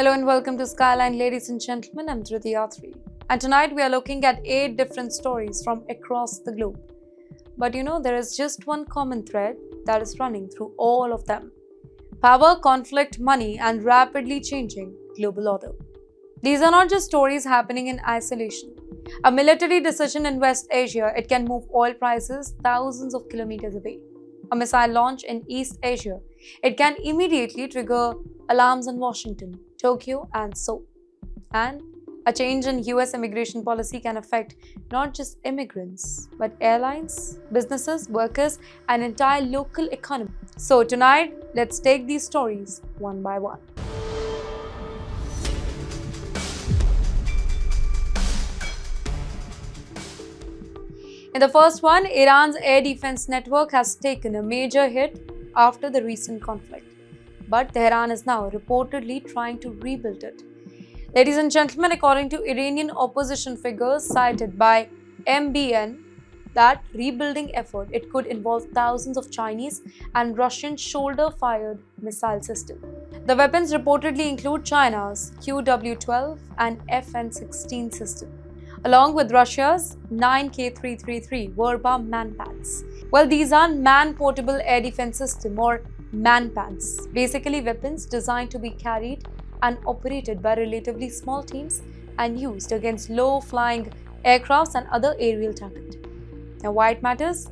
Hello and welcome to Skyline, ladies and gentlemen. I'm Dhruti Yatri. And tonight we are looking at 8 different stories from across the globe. But there is just one common thread that is running through all of them: power, conflict, money, and rapidly changing global order. These are not just stories happening in isolation. A military decision in West Asia, it can move oil prices thousands of kilometers away. A missile launch in East Asia, it can immediately trigger alarms in Washington, Tokyo, and Seoul. And a change in US immigration policy can affect not just immigrants, but airlines, businesses, workers, and entire local economy. So tonight, let's take these stories one by one. In the first one, Iran's air defense network has taken a major hit after the recent conflict. But Tehran is now reportedly trying to rebuild it. Ladies and gentlemen, according to Iranian opposition figures cited by MBN, that rebuilding effort it could involve thousands of Chinese and Russian shoulder-fired missile systems. The weapons reportedly include China's QW-12 and FN-16 system, along with Russia's 9K333 Verba manpads. Well, these are man-portable air defense system or manpads, basically weapons designed to be carried and operated by relatively small teams and used against low-flying aircrafts and other aerial targets. Now, why it matters?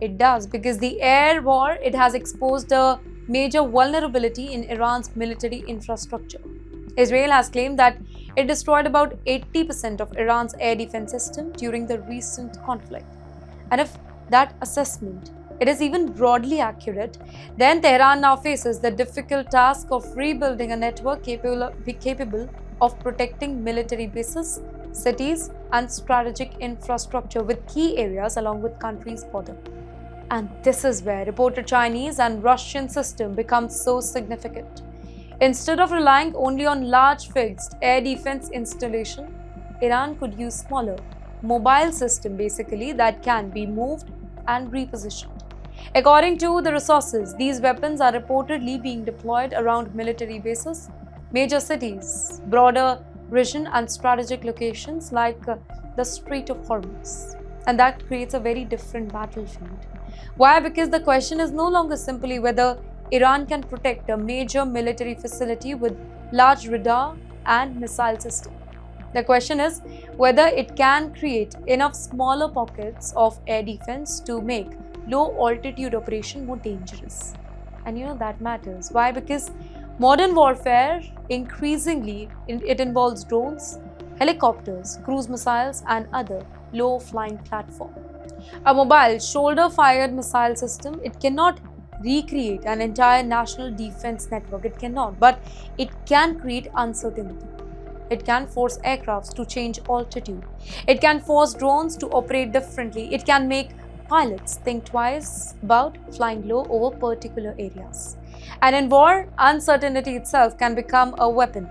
It does because the air war it has exposed a major vulnerability in Iran's military infrastructure. Israel has claimed that it destroyed about 80% of Iran's air defense system during the recent conflict. And if that assessment it is even broadly accurate, then Tehran now faces the difficult task of rebuilding a network capable of protecting military bases, cities, and strategic infrastructure with key areas along with country's border. And this is where reported Chinese and Russian system becomes so significant. Instead of relying only on large fixed air defense installation, Iran could use smaller, mobile system basically that can be moved and repositioned. According to the resources, these weapons are reportedly being deployed around military bases, major cities, broader region and strategic locations like the Strait of Hormuz. And that creates a very different battlefield. Why? Because the question is no longer simply whether Iran can protect a major military facility with large radar and missile system. The question is whether it can create enough smaller pockets of air defense to make low altitude operation more dangerous. And that matters. Why? Because modern warfare increasingly it involves drones, helicopters, cruise missiles and other low flying platform. A mobile shoulder fired missile system it cannot recreate an entire national defense network. It cannot, but it can create uncertainty. It can force aircrafts to change altitude. It can force drones to operate differently. It can make pilots think twice about flying low over particular areas. And in war, uncertainty itself can become a weapon.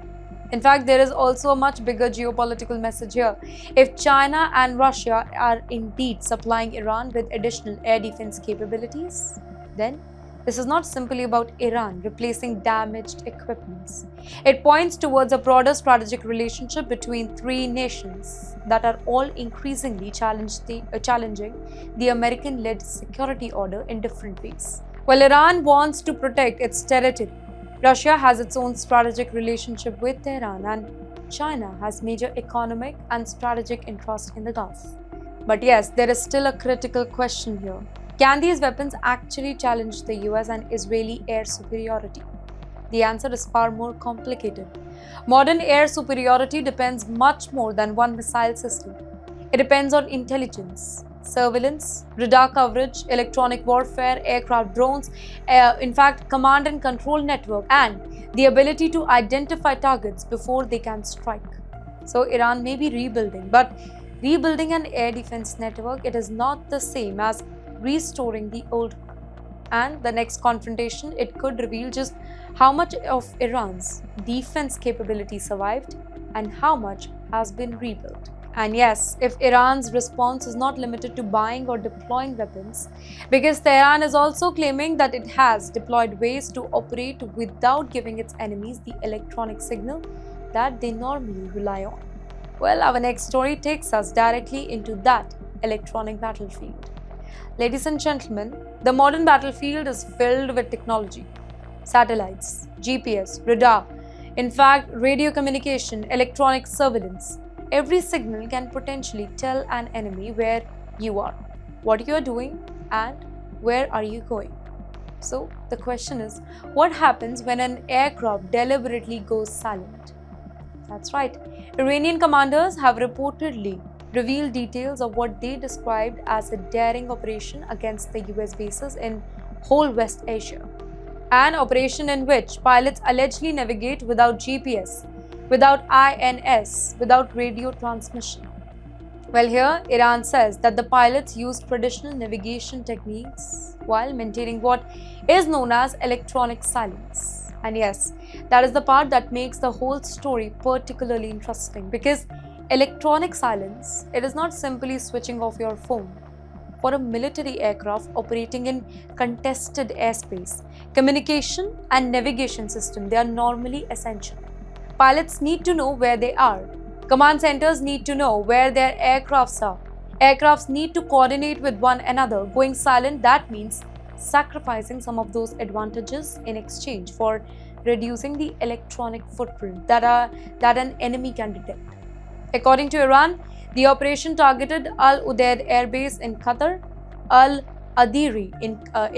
In fact, there is also a much bigger geopolitical message here. If China and Russia are indeed supplying Iran with additional air defense capabilities, then this is not simply about Iran replacing damaged equipments. It points towards a broader strategic relationship between three nations that are all increasingly challenging the American-led security order in different ways. While Iran wants to protect its territory, Russia has its own strategic relationship with Tehran, and China has major economic and strategic interest in the Gulf. But yes, there is still a critical question here. Can these weapons actually challenge the US and Israeli air superiority? The answer is far more complicated. Modern air superiority depends much more than one missile system. It depends on intelligence, surveillance, radar coverage, electronic warfare, aircraft drones, in fact, command and control network, and the ability to identify targets before they can strike. So Iran may be rebuilding, but rebuilding an air defense network, it is not the same as restoring the old one. And the next confrontation, it could reveal just how much of Iran's defense capability survived and how much has been rebuilt. And yes, if Iran's response is not limited to buying or deploying weapons, because Tehran is also claiming that it has deployed ways to operate without giving its enemies the electronic signal that they normally rely on. Well, our next story takes us directly into that electronic battlefield. Ladies and gentlemen, the modern battlefield is filled with technology: satellites, GPS, radar, in fact, radio communication, electronic surveillance. Every signal can potentially tell an enemy where you are, what you are doing, and where are you going. So, the question is, what happens when an aircraft deliberately goes silent? That's right. Iranian commanders have reportedly revealed details of what they described as a daring operation against the US bases in whole West Asia. An operation in which pilots allegedly navigate without GPS, without INS, without radio transmission. Well, here Iran says that the pilots used traditional navigation techniques while maintaining what is known as electronic silence. And yes, that is the part that makes the whole story particularly interesting, because electronic silence, it is not simply switching off your phone. For a military aircraft operating in contested airspace, communication and navigation system, they are normally essential. Pilots need to know where they are. Command centers need to know where their aircrafts are. Aircrafts need to coordinate with one another. Going silent, that means sacrificing some of those advantages in exchange for reducing the electronic footprint that an enemy can detect. According to Iran, the operation targeted Al Udeid Air Base in Qatar, Al Adiri in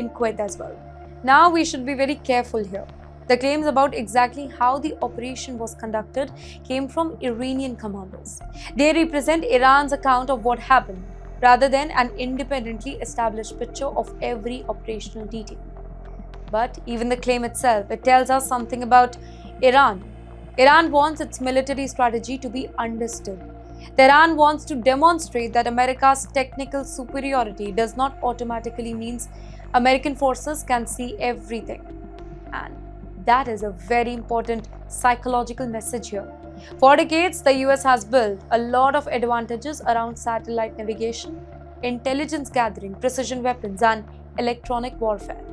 Kuwait as well. Now we should be very careful here. The claims about exactly how the operation was conducted came from Iranian commanders. They represent Iran's account of what happened, rather than an independently established picture of every operational detail. But even the claim itself, it tells us something about Iran. Iran wants its military strategy to be understood. Tehran wants to demonstrate that America's technical superiority does not automatically mean American forces can see everything. And that is a very important psychological message here. For decades, the US has built a lot of advantages around satellite navigation, intelligence gathering, precision weapons, and electronic warfare.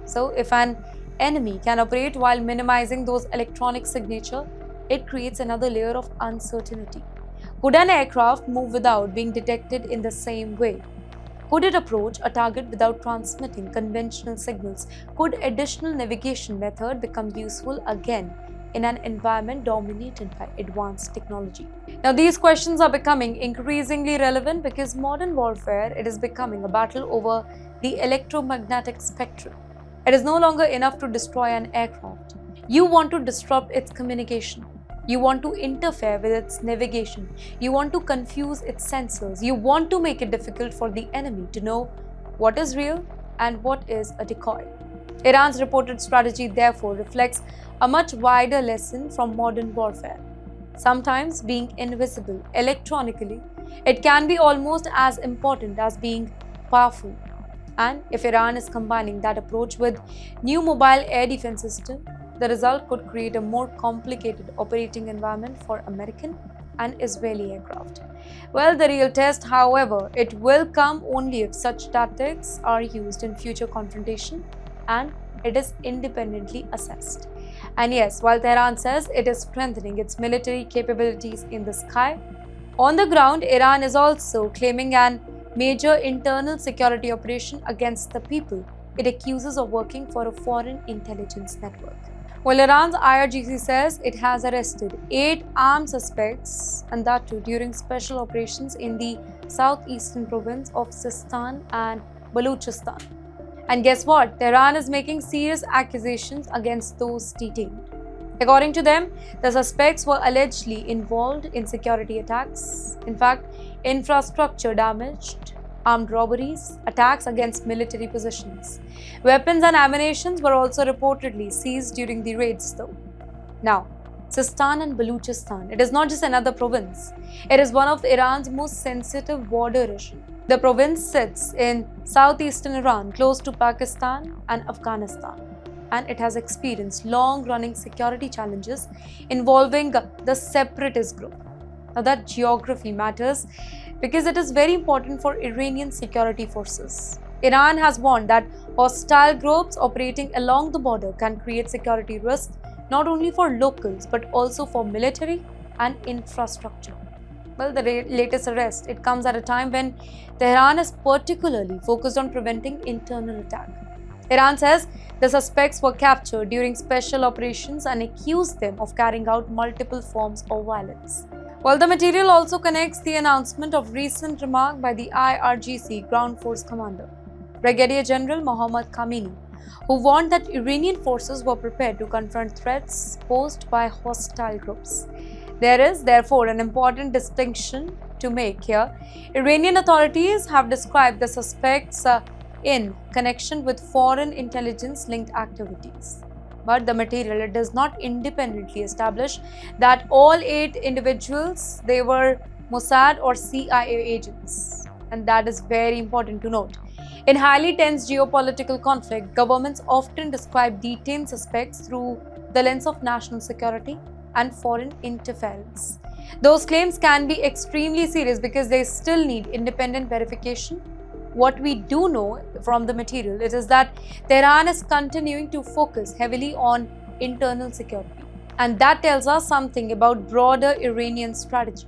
So, if an enemy can operate while minimizing those electronic signature, it creates another layer of uncertainty. Could an aircraft move without being detected in the same way? Could it approach a target without transmitting conventional signals? Could additional navigation method become useful again in an environment dominated by advanced technology? Now, these questions are becoming increasingly relevant because modern warfare, it is becoming a battle over the electromagnetic spectrum. It is no longer enough to destroy an aircraft. You want to disrupt its communication. You want to interfere with its navigation. You want to confuse its sensors. You want to make it difficult for the enemy to know what is real and what is a decoy. Iran's reported strategy, therefore, reflects a much wider lesson from modern warfare. Sometimes being invisible electronically, it can be almost as important as being powerful. And if Iran is combining that approach with new mobile air defense system, the result could create a more complicated operating environment for American and Israeli aircraft. Well, the real test, however, it will come only if such tactics are used in future confrontation and it is independently assessed. And yes, while Tehran says it is strengthening its military capabilities in the sky, on the ground, Iran is also claiming an major internal security operation against the people it accuses of working for a foreign intelligence network. Well, Iran's IRGC says it has arrested 8 armed suspects, and that too during special operations in the southeastern province of Sistan and Balochistan. And guess what? Tehran is making serious accusations against those detained. According to them, the suspects were allegedly involved in security attacks. In fact, infrastructure damaged, armed robberies, attacks against military positions. Weapons and ammunition were also reportedly seized during the raids, though. Now, Sistan and Balochistan, it is not just another province. It is one of Iran's most sensitive border regions. The province sits in southeastern Iran, close to Pakistan and Afghanistan, and it has experienced long-running security challenges involving the separatist group. Now, that geography matters because it is very important for Iranian security forces. Iran has warned that hostile groups operating along the border can create security risks not only for locals but also for military and infrastructure. Well, the latest arrest, it comes at a time when Tehran is particularly focused on preventing internal attack. Iran says the suspects were captured during special operations and accused them of carrying out multiple forms of violence. While the material also connects the announcement of recent remark by the IRGC ground force commander, Brigadier General Mohammad Khamenei, who warned that Iranian forces were prepared to confront threats posed by hostile groups. There is, therefore, an important distinction to make here. Iranian authorities have described the suspects in connection with foreign intelligence-linked activities. But the material, it does not independently establish that all 8 individuals, they were Mossad or CIA agents. And that is very important to note. In highly tense geopolitical conflict, governments often describe detained suspects through the lens of national security and foreign interference. Those claims can be extremely serious because they still need independent verification. What we do know from the material is that Tehran is continuing to focus heavily on internal security. And that tells us something about broader Iranian strategy.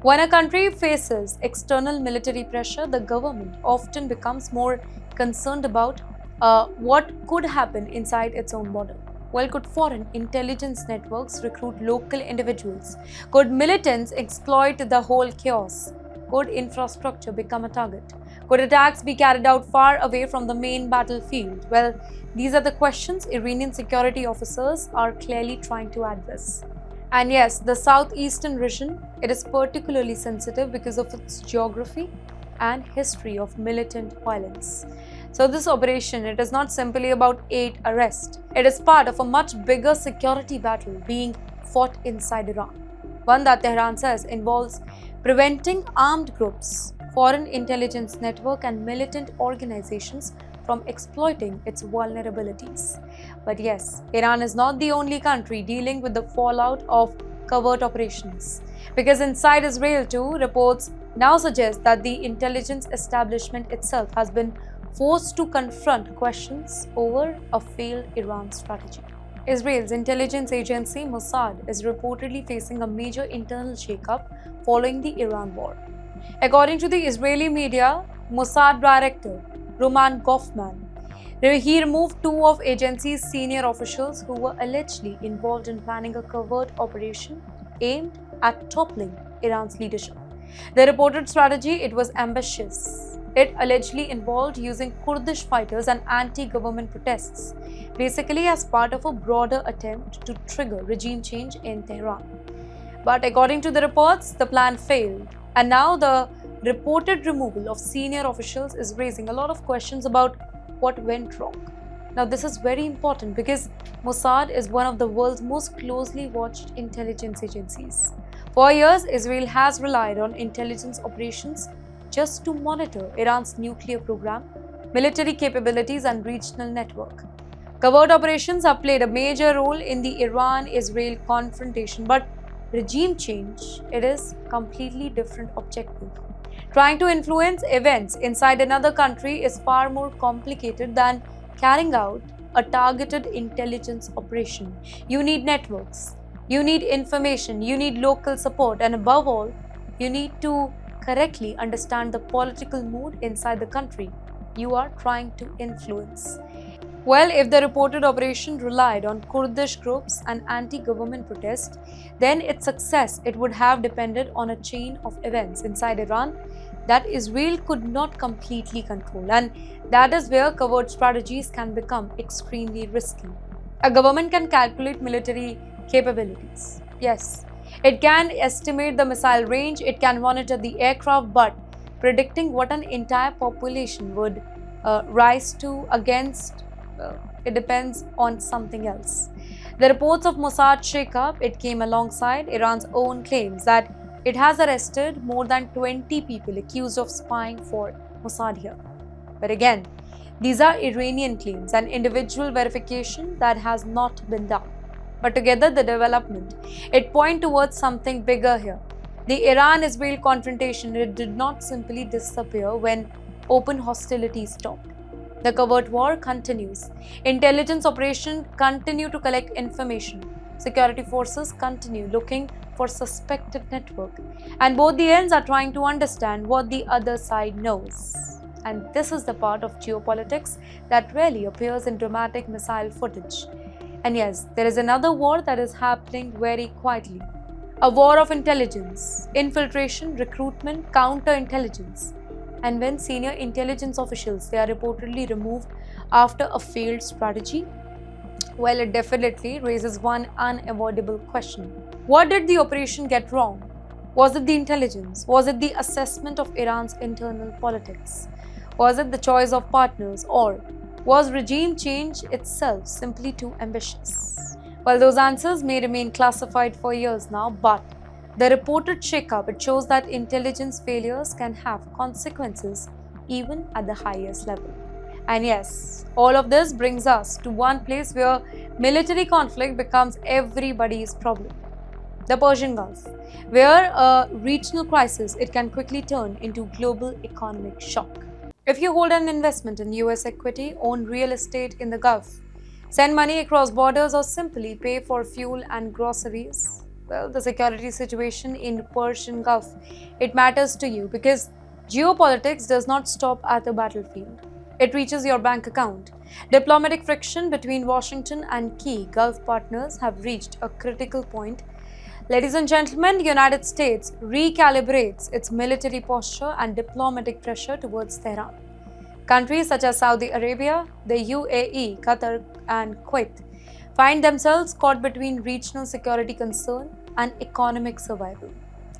When a country faces external military pressure, the government often becomes more concerned about what could happen inside its own border. Well, could foreign intelligence networks recruit local individuals? Could militants exploit the whole chaos? Could infrastructure become a target? Could attacks be carried out far away from the main battlefield? Well, these are the questions Iranian security officers are clearly trying to address. And yes, the southeastern region, it is particularly sensitive because of its geography and history of militant violence. So this operation, it is not simply about 8 arrests. It is part of a much bigger security battle being fought inside Iran. One that Tehran says involves preventing armed groups, foreign intelligence network and militant organizations from exploiting its vulnerabilities. But yes, Iran is not the only country dealing with the fallout of covert operations. Because inside Israel too, reports now suggest that the intelligence establishment itself has been forced to confront questions over a failed Iran strategy. Israel's intelligence agency Mossad is reportedly facing a major internal shakeup following the Iran war. According to the Israeli media, Mossad director Roman Goffman, he removed 2 of agency's senior officials who were allegedly involved in planning a covert operation aimed at toppling Iran's leadership. The reported strategy, it was ambitious. It allegedly involved using Kurdish fighters and anti-government protests, basically as part of a broader attempt to trigger regime change in Tehran. But according to the reports, the plan failed, and now the reported removal of senior officials is raising a lot of questions about what went wrong. Now, this is very important because Mossad is one of the world's most closely watched intelligence agencies. For years, Israel has relied on intelligence operations just to monitor Iran's nuclear program, military capabilities, and regional network. Covert operations have played a major role in the Iran-Israel confrontation, but regime change, it is completely different objective. Trying to influence events inside another country is far more complicated than carrying out a targeted intelligence operation. You need networks, you need information, you need local support, and above all, you need to correctly understand the political mood inside the country you are trying to influence. Well, if the reported operation relied on Kurdish groups and anti-government protests, then its success, it would have depended on a chain of events inside Iran that Israel could not completely control, and that is where covert strategies can become extremely risky. A government can calculate military capabilities. Yes, it can estimate the missile range, it can monitor the aircraft, but predicting what an entire population would rise to against, it depends on something else. The reports of Mossad shakeup, it came alongside Iran's own claims that it has arrested more than 20 people accused of spying for Mossad here. But again, these are Iranian claims and individual verification that has not been done. But together, the development, it points towards something bigger here. The Iran-Israel confrontation, it did not simply disappear when open hostilities stopped. The covert war continues. Intelligence operations continue to collect information. Security forces continue looking for suspected network. And both the ends are trying to understand what the other side knows. And this is the part of geopolitics that rarely appears in dramatic missile footage. And yes, there is another war that is happening very quietly. A war of intelligence, infiltration, recruitment, counterintelligence. And when senior intelligence officials they are reportedly removed after a failed strategy, well, it definitely raises one unavoidable question. What did the operation get wrong? Was it the intelligence? Was it the assessment of Iran's internal politics? Was it the choice of partners? Or was regime change itself simply too ambitious? Well, those answers may remain classified for years now, but the reported shakeup it shows that intelligence failures can have consequences even at the highest level. And yes, all of this brings us to one place where military conflict becomes everybody's problem. The Persian Gulf, where a regional crisis it can quickly turn into global economic shock. If you hold an investment in US equity, own real estate in the Gulf, send money across borders or simply pay for fuel and groceries, well, the security situation in Persian Gulf, it matters to you because geopolitics does not stop at the battlefield. It reaches your bank account. Diplomatic friction between Washington and key Gulf partners have reached a critical point. Ladies and gentlemen, the United States recalibrates its military posture and diplomatic pressure towards Tehran. Countries such as Saudi Arabia, the UAE, Qatar, and Kuwait find themselves caught between regional security concern and economic survival.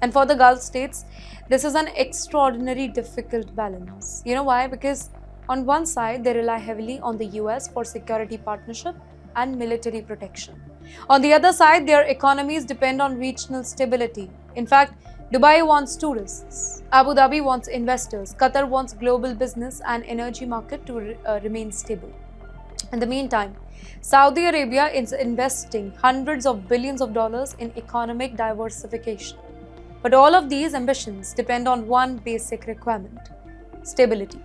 And for the Gulf states, this is an extraordinarily difficult balance. You know why? Because on one side, they rely heavily on the US for security partnership and military protection. On the other side, their economies depend on regional stability. In fact, Dubai wants tourists, Abu Dhabi wants investors, Qatar wants global business and energy market to remain stable. In the meantime, Saudi Arabia is investing hundreds of billions of dollars in economic diversification. But all of these ambitions depend on one basic requirement: stability.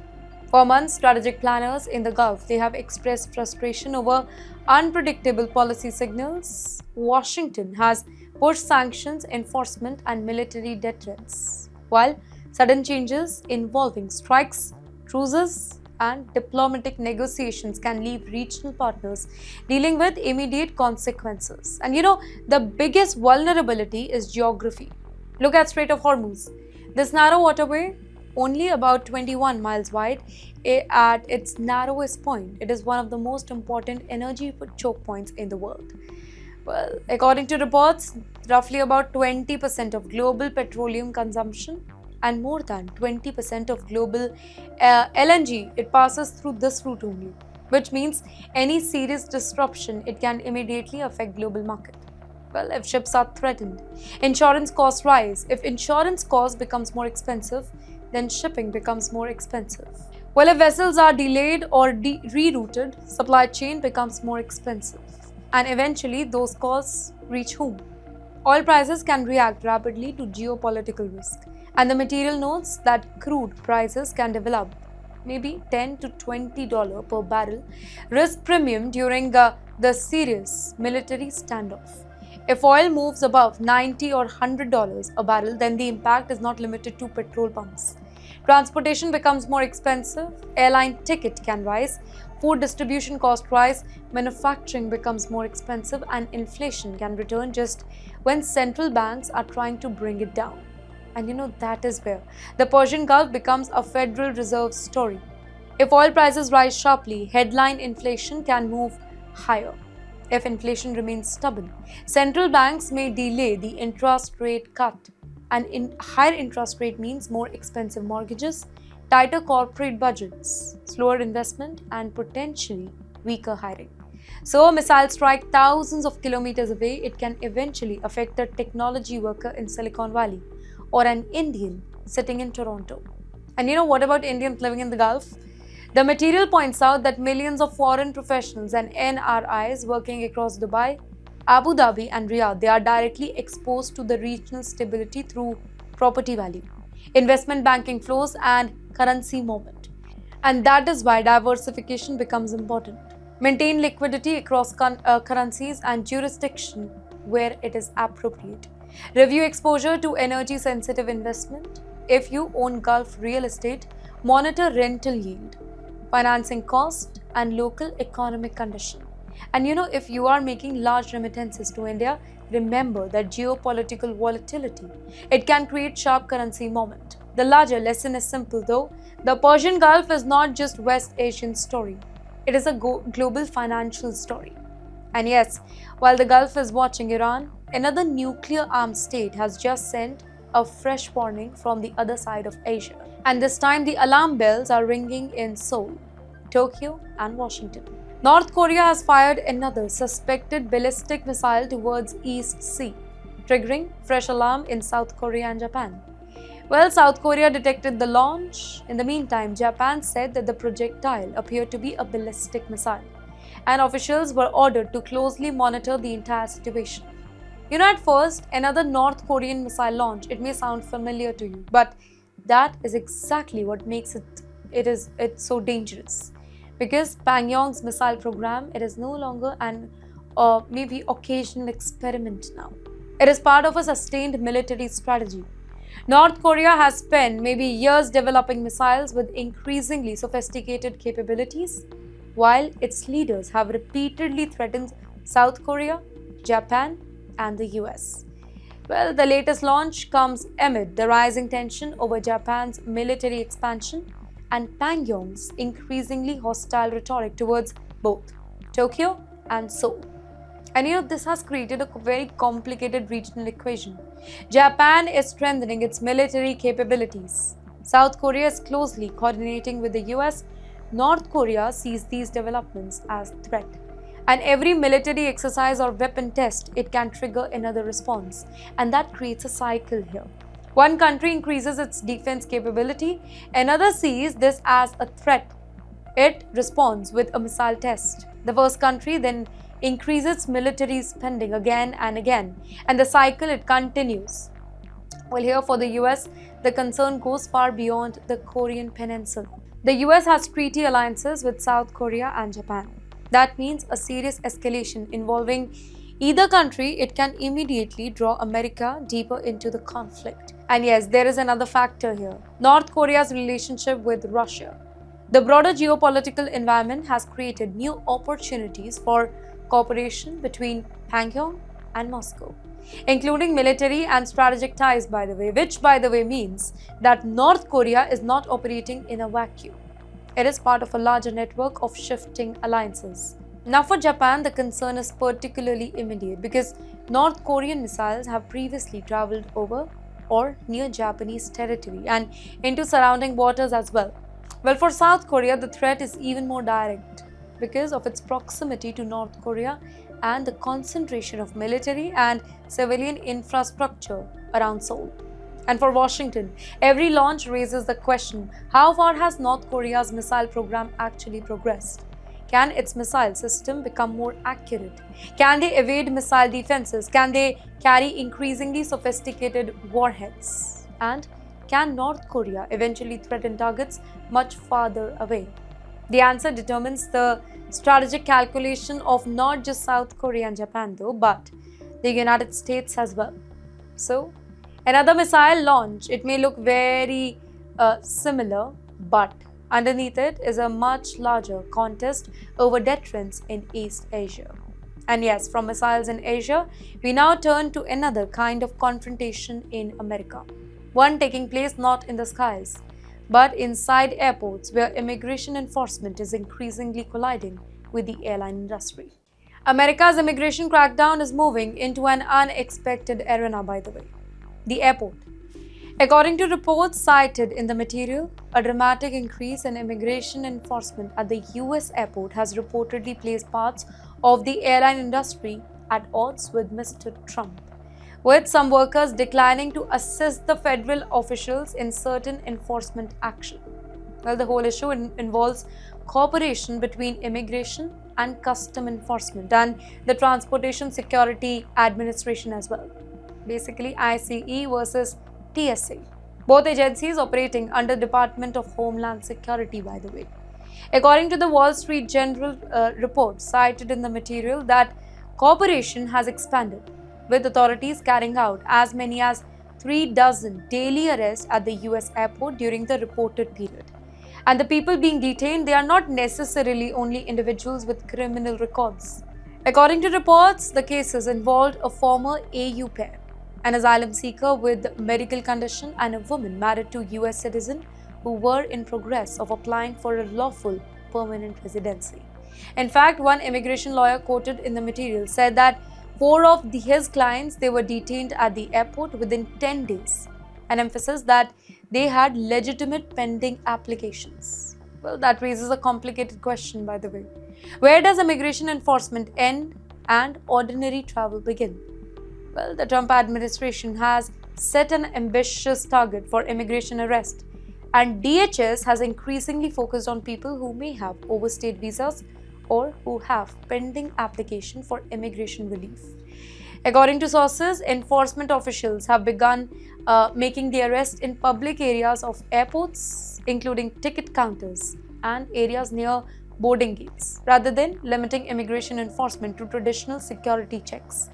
For months, strategic planners in the Gulf they have expressed frustration over unpredictable policy signals. Washington has pushed sanctions, enforcement, and military deterrence, while sudden changes involving strikes, truces, and diplomatic negotiations can leave regional partners dealing with immediate consequences. And the biggest vulnerability is geography. Look at Strait of Hormuz. This narrow waterway, only about 21 miles wide, at its narrowest point, it is one of the most important energy choke points in the world. Well, according to reports, roughly about 20% of global petroleum consumption and more than 20% of global LNG, it passes through this route only, which means any serious disruption, it can immediately affect global market. Well, if ships are threatened, insurance costs rise. If insurance cost becomes more expensive, then shipping becomes more expensive. Well, if vessels are delayed or rerouted, supply chain becomes more expensive. And eventually, those costs reach whom? Oil prices can react rapidly to geopolitical risk. And the material notes that crude prices can develop maybe $10 to $20 per barrel risk premium during the serious military standoff. If oil moves above $90 or $100 a barrel, then the impact is not limited to petrol pumps. Transportation becomes more expensive, airline ticket can rise, food distribution cost rise, manufacturing becomes more expensive, and inflation can return just when central banks are trying to bring it down. And that is where the Persian Gulf becomes a Federal Reserve story. If oil prices rise sharply, headline inflation can move higher. If inflation remains stubborn, central banks may delay the interest rate cut. And higher interest rate means more expensive mortgages, tighter corporate budgets, slower investment, and potentially weaker hiring. So, a missile strike thousands of kilometers away, it can eventually affect a technology worker in Silicon Valley or an Indian sitting in Toronto. And what about Indians living in the Gulf? The material points out that millions of foreign professionals and NRIs working across Dubai, Abu Dhabi and Riyadh, they are directly exposed to the regional stability through property value, investment banking flows, and currency movement. And that is why diversification becomes important. Maintain liquidity across currencies and jurisdiction where it is appropriate. Review exposure to energy sensitive investment. If you own Gulf real estate, monitor rental yield, financing cost, and local economic condition. And if you are making large remittances to India, remember that geopolitical volatility, it can create sharp currency movement. The larger lesson is simple though. The Persian Gulf is not just West Asian story. It is a global financial story. And yes, while the Gulf is watching Iran, another nuclear armed state has just sent a fresh warning from the other side of Asia. And this time the alarm bells are ringing in Seoul, Tokyo, and Washington. North Korea has fired another suspected ballistic missile towards East Sea, triggering fresh alarm in South Korea and Japan. Well, South Korea detected the launch. In the meantime, Japan said that the projectile appeared to be a ballistic missile, and officials were ordered to closely monitor the entire situation. At first, another North Korean missile launch, it may sound familiar to you, but that is exactly what makes it's so dangerous. Because Pyongyang's missile program, it is no longer an maybe occasional experiment now. It is part of a sustained military strategy. North Korea has spent maybe years developing missiles with increasingly sophisticated capabilities, while its leaders have repeatedly threatened South Korea, Japan, and the US. Well, the latest launch comes amid the rising tension over Japan's military expansion and Pyongyang's increasingly hostile rhetoric towards both Tokyo and Seoul. And this has created a very complicated regional equation. Japan is strengthening its military capabilities. South Korea is closely coordinating with the US. North Korea sees these developments as threat. And every military exercise or weapon test, it can trigger another response. And that creates a cycle here. One country increases its defense capability, another sees this as a threat. It responds with a missile test. The first country then increases military spending again and again, and the cycle, it continues. Well, here for the US, the concern goes far beyond the Korean peninsula. The US has treaty alliances with South Korea and Japan. That means a serious escalation involving either country, it can immediately draw America deeper into the conflict. And yes, there is another factor here: North Korea's relationship with Russia. The broader geopolitical environment has created new opportunities for cooperation between Pyongyang and Moscow, including military and strategic ties, by the way, which by the way means that North Korea is not operating in a vacuum. It is part of a larger network of shifting alliances. Now for Japan, the concern is particularly immediate because North Korean missiles have previously traveled over or near Japanese territory and into surrounding waters as well. Well, for South Korea, the threat is even more direct because of its proximity to North Korea and the concentration of military and civilian infrastructure around Seoul. And for Washington, every launch raises the question: how far has North Korea's missile program actually progressed? Can its missile system become more accurate? Can they evade missile defenses? Can they carry increasingly sophisticated warheads? And can North Korea eventually threaten targets much farther away? The answer determines the strategic calculation of not just South Korea and Japan though, but the United States as well. So, another missile launch, it may look very similar, but underneath it is a much larger contest over deterrence in East Asia. And yes, from missiles in Asia, we now turn to another kind of confrontation in America. One taking place not in the skies, but inside airports where immigration enforcement is increasingly colliding with the airline industry. America's immigration crackdown is moving into an unexpected arena, by the way: the airport. According to reports cited in the material, a dramatic increase in immigration enforcement at the US airport has reportedly placed parts of the airline industry at odds with Mr. Trump, with some workers declining to assist the federal officials in certain enforcement action. Well, the whole issue involves cooperation between immigration and Custom Enforcement and the Transportation Security Administration as well. Basically, ICE versus TSA. Both agencies operating under Department of Homeland Security, by the way. According to the Wall Street Journal report cited in the material, that cooperation has expanded, with authorities carrying out as many as 3 dozen daily arrests at the US airport during the reported period. And the people being detained, they are not necessarily only individuals with criminal records. According to reports, the cases involved a former AU pair, an asylum seeker with medical condition, and a woman married to US citizen who were in progress of applying for a lawful permanent residency. In fact, one immigration lawyer quoted in the material said that four of his clients, they were detained at the airport within 10 days, an emphasis that they had legitimate pending applications. Well, that raises a complicated question, by the way. Where does immigration enforcement end and ordinary travel begin? Well, the Trump administration has set an ambitious target for immigration arrest, and DHS has increasingly focused on people who may have overstayed visas or who have pending application for immigration relief. According to sources, enforcement officials have begun making the arrest in public areas of airports, including ticket counters and areas near boarding gates, rather than limiting immigration enforcement to traditional security checks.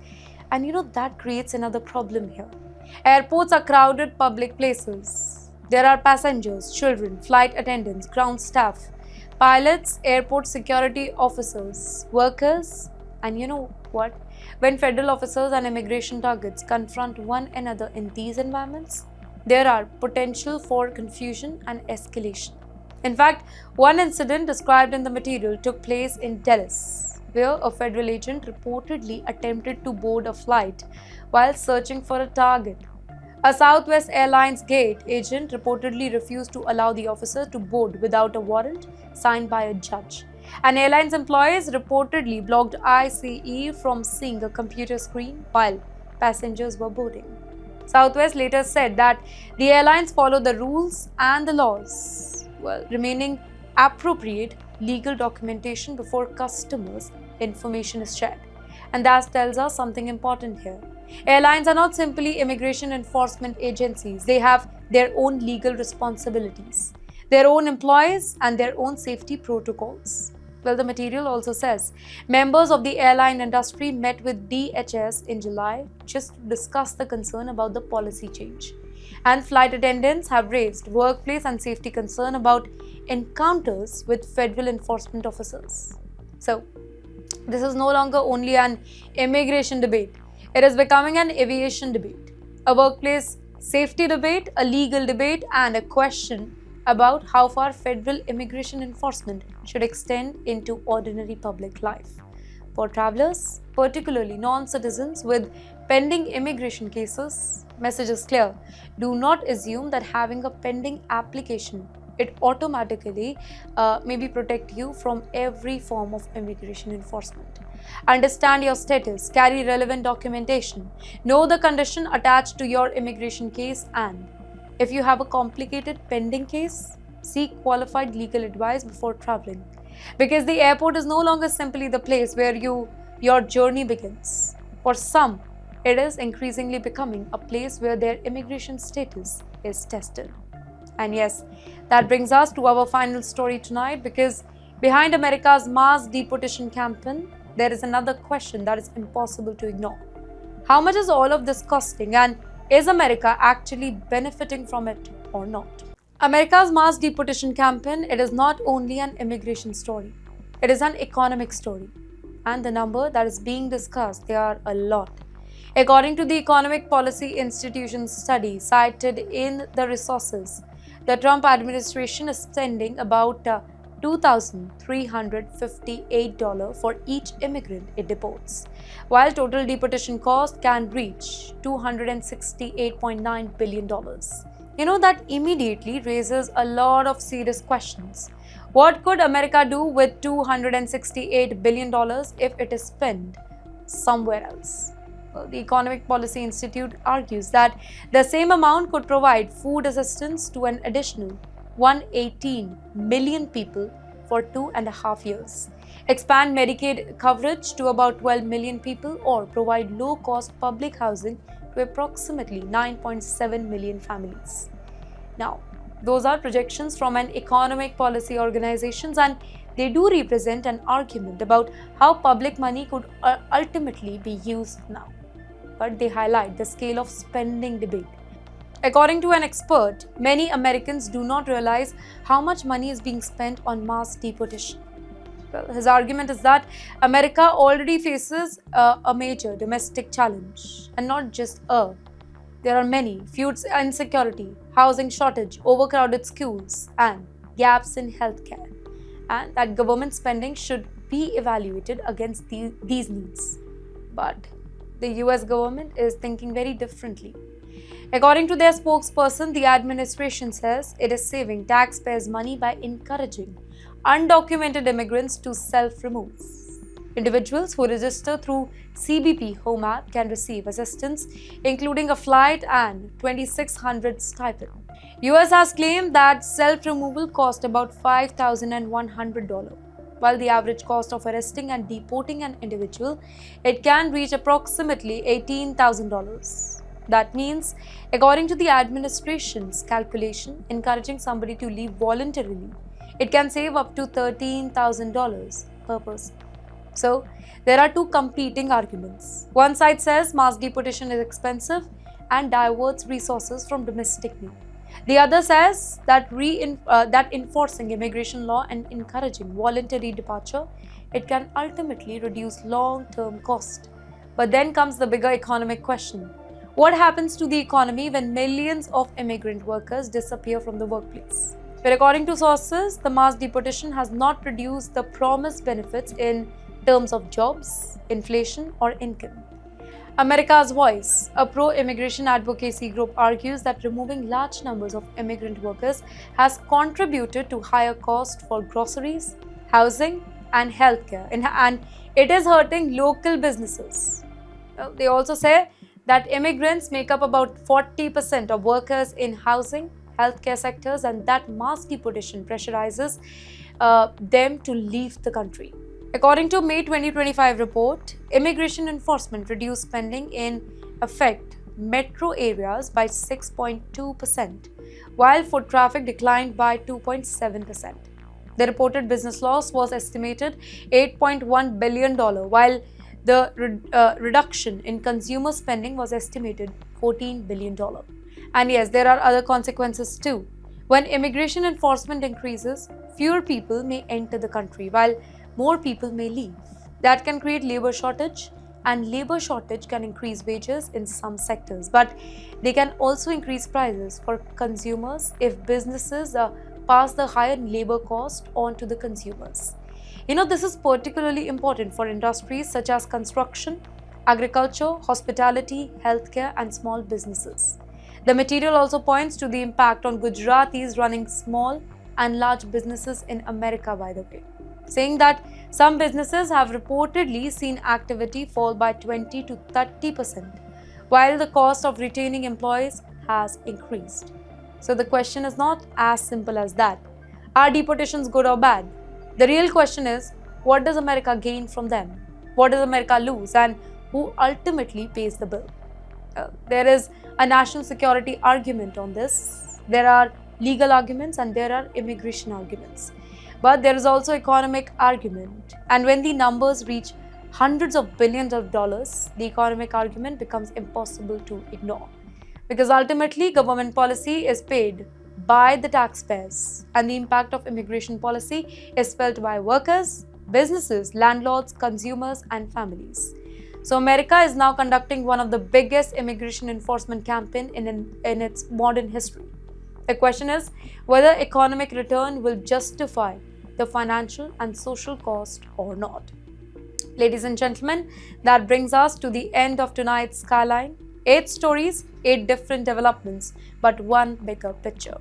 And that creates another problem here. Airports are crowded public places. There are passengers, children, flight attendants, ground staff, pilots, airport security officers, workers, and you know what? When federal officers and immigration targets confront one another in these environments, there are potential for confusion and escalation. In fact, one incident described in the material took place in Dallas, where a federal agent reportedly attempted to board a flight while searching for a target. A Southwest Airlines gate agent reportedly refused to allow the officer to board without a warrant signed by a judge. And airlines employees reportedly blocked ICE from seeing a computer screen while passengers were boarding. Southwest later said that the airlines follow the rules and the laws, while remaining appropriate legal documentation before customers' information is shared. And that tells us something important here. Airlines are not simply immigration enforcement agencies. They have their own legal responsibilities, their own employees, and their own safety protocols. Well, the material also says members of the airline industry met with DHS in July just to discuss the concern about the policy change. And flight attendants have raised workplace and safety concern about encounters with federal enforcement officers. So, this is no longer only an immigration debate. It is becoming an aviation debate, a workplace safety debate, a legal debate, and a question about how far federal immigration enforcement should extend into ordinary public life. For travelers, particularly non-citizens with pending immigration cases, message is clear. Do not assume that having a pending application, it automatically maybe protect you from every form of immigration enforcement. Understand your status, carry relevant documentation, know the condition attached to your immigration case, and if you have a complicated pending case, seek qualified legal advice before traveling. Because the airport is no longer simply the place where your journey begins. For some, it is increasingly becoming a place where their immigration status is tested. And yes, that brings us to our final story tonight, because behind America's mass deportation campaign, there is another question that is impossible to ignore. How much is all of this costing, and is America actually benefiting from it or not? America's mass deportation campaign, it is not only an immigration story, it is an economic story. And the number that is being discussed, they are a lot. According to the Economic Policy Institute's study cited in the resources, the Trump administration is spending about $2,358 for each immigrant it deports, while total deportation cost can reach $268.9 billion. That immediately raises a lot of serious questions. What could America do with $268 billion if it is spent somewhere else? Well, the Economic Policy Institute argues that the same amount could provide food assistance to an additional 118 million people for 2.5 years. expand Medicaid coverage to about 12 million people, or provide low-cost public housing to approximately 9.7 million families. Now, those are projections from an economic policy organizations, and they do represent an argument about how public money could ultimately be used now. But they highlight the scale of spending debate. According to an expert, many Americans do not realize how much money is being spent on mass deportation. Well, his argument is that America already faces a major domestic challenge, and not just a. There are many: food insecurity, housing shortage, overcrowded schools, and gaps in healthcare, and that government spending should be evaluated against these needs. But the US government is thinking very differently. According to their spokesperson, the administration says it is saving taxpayers' money by encouraging undocumented immigrants to self-remove. Individuals who register through CBP Home app can receive assistance, including a flight and $2,600 stipend. US has claimed that self-removal cost about $5,100. While the average cost of arresting and deporting an individual, it can reach approximately $18,000. That means, according to the administration's calculation, encouraging somebody to leave voluntarily, it can save up to $13,000 per person. So, there are two competing arguments. One side says mass deportation is expensive and diverts resources from domestic need. The other says that enforcing immigration law and encouraging voluntary departure, it can ultimately reduce long-term cost. But then comes the bigger economic question. What happens to the economy when millions of immigrant workers disappear from the workplace? But according to sources, the mass deportation has not produced the promised benefits in terms of jobs, inflation, or income. America's Voice, a pro-immigration advocacy group, argues that removing large numbers of immigrant workers has contributed to higher costs for groceries, housing, and healthcare, and it is hurting local businesses. They also say that immigrants make up about 40% of workers in housing, healthcare sectors, and that mass deportation pressurizes them to leave the country. According to May 2025 report, immigration enforcement reduced spending in affect metro areas by 6.2%, while foot traffic declined by 2.7%. The reported business loss was estimated $8.1 billion, while the reduction in consumer spending was estimated $14 billion. And yes, there are other consequences too. When immigration enforcement increases, fewer people may enter the country, while more people may leave. That can create labor shortage, and labor shortage can increase wages in some sectors, but they can also increase prices for consumers if businesses pass the higher labor cost on to the consumers. This is particularly important for industries such as construction, agriculture, hospitality, healthcare, and small businesses. The material also points to the impact on Gujaratis running small and large businesses in America, by the way, saying that some businesses have reportedly seen activity fall by 20 to 30%, while the cost of retaining employees has increased. So the question is not as simple as that. Are deportations good or bad? The real question is, what does America gain from them? What does America lose? And who ultimately pays the bill? There is a national security argument on this. There are legal arguments and there are immigration arguments. But there is also economic argument. And when the numbers reach hundreds of billions of dollars, the economic argument becomes impossible to ignore. Because ultimately, government policy is paid by the taxpayers, and the impact of immigration policy is felt by workers, businesses, landlords, consumers, and families. So America is now conducting one of the biggest immigration enforcement campaign in its modern history. The question is whether economic return will justify the financial and social cost or not. Ladies and gentlemen, that brings us to the end of tonight's Skyline. 8 stories, 8 different developments, but one bigger picture.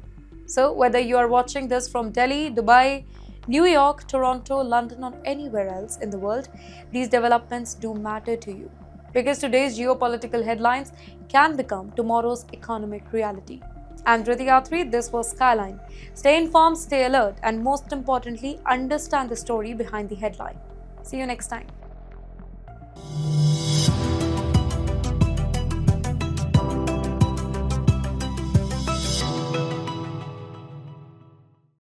So whether you are watching this from Delhi, Dubai, New York, Toronto, London, or anywhere else in the world, these developments do matter to you. Because today's geopolitical headlines can become tomorrow's economic reality. I'm Dhriti Athri, this was Skyline. Stay informed, stay alert, and most importantly, understand the story behind the headline. See you next time.